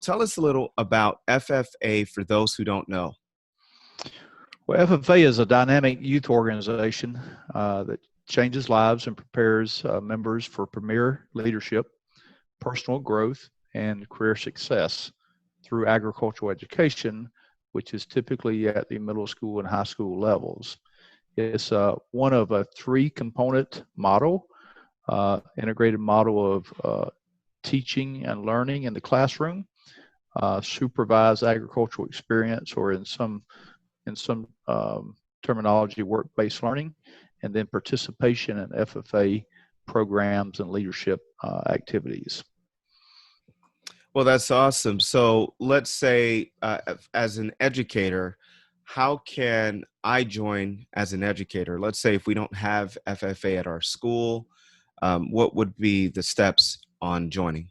Tell us a little about FFA for those who don't know. Well, FFA is a dynamic youth organization that changes lives and prepares members for premier leadership, personal growth, and career success through agricultural education, which is typically at the middle school and high school levels. It's one of a three-component model, integrated model of teaching and learning in the classroom, supervised agricultural experience, or in some terminology, work-based learning, and then participation in FFA programs and leadership activities. Well, that's awesome. So let's say as an educator, how can I join as an educator? Let's say if we don't have FFA at our school, what would be the steps on joining?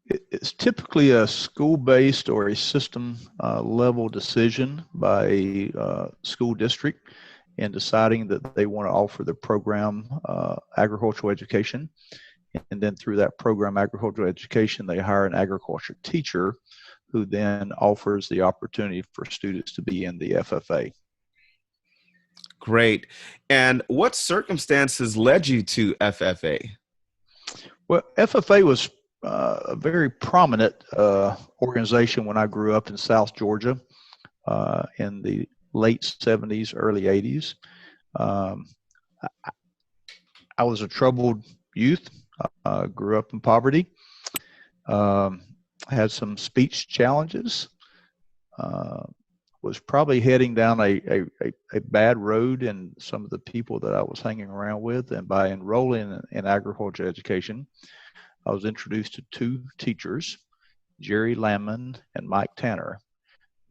It's typically a school-based or a system level decision by a school district in deciding that they want to offer the program agricultural education. And then through that program agricultural education, they hire an agriculture teacher who then offers the opportunity for students to be in the FFA. Great. And what circumstances led you to FFA? Well, FFA was a very prominent organization when I grew up in South Georgia in the late 70s, early 80s. I was a troubled youth, grew up in poverty, had some speech challenges, was probably heading down a bad road in some of the people that I was hanging around with. And by enrolling in agriculture education, I was introduced to two teachers, Jerry Lamon and Mike Tanner.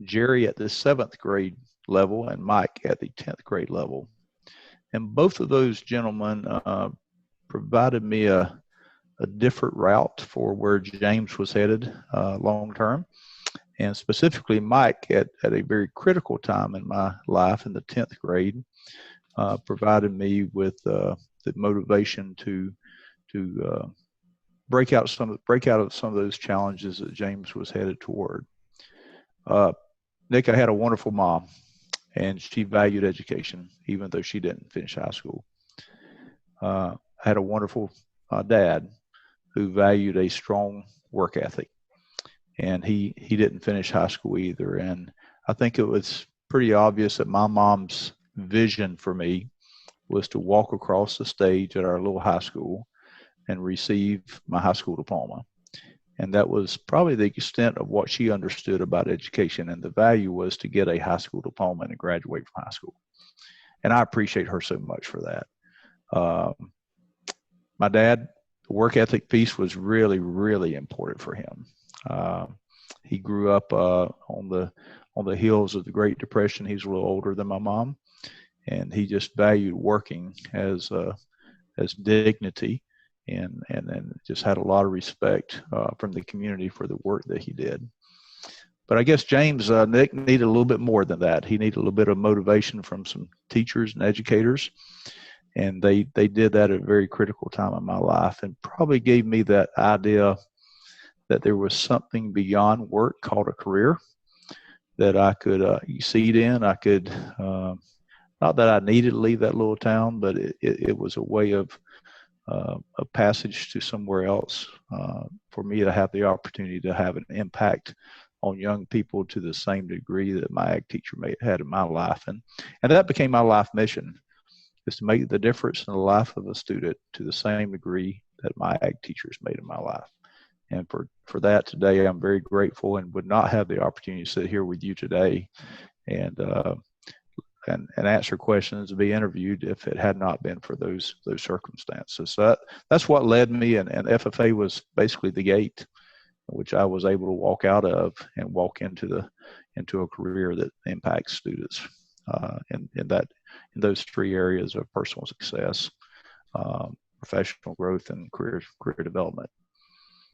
Jerry at the 7th grade level and Mike at the 10th grade level. And both of those gentlemen provided me a different route for where James was headed long term. And specifically Mike at a very critical time in my life in the 10th grade provided me with the motivation to break out of some of those challenges that James was headed toward. Nick, I had a wonderful mom, and she valued education, even though she didn't finish high school. I had a wonderful dad who valued a strong work ethic, and he didn't finish high school either. And I think it was pretty obvious that my mom's vision for me was to walk across the stage at our little high school and receive my high school diploma. And that was probably the extent of what she understood about education. And the value was to get a high school diploma and graduate from high school. And I appreciate her so much for that. My dad, the work ethic piece was really, really important for him. He grew up on the heels of the Great Depression. He's a little older than my mom, and he just valued working as dignity. And just had a lot of respect from the community for the work that he did. But I guess James, Nick, needed a little bit more than that. He needed a little bit of motivation from some teachers and educators. And they did that at a very critical time in my life and probably gave me that idea that there was something beyond work called a career that I could succeed in. I could, not that I needed to leave that little town, but it was a way of a passage to somewhere else for me to have the opportunity to have an impact on young people to the same degree that my ag teacher had in my life. And that became my life mission, is to make the difference in the life of a student to the same degree that my ag teachers made in my life. And for that today, I'm very grateful and would not have the opportunity to sit here with you today and answer questions and be interviewed if it had not been for those circumstances. So that's what led me, and FFA was basically the gate which I was able to walk out of and walk into a career that impacts students in those three areas of personal success, professional growth, and career development.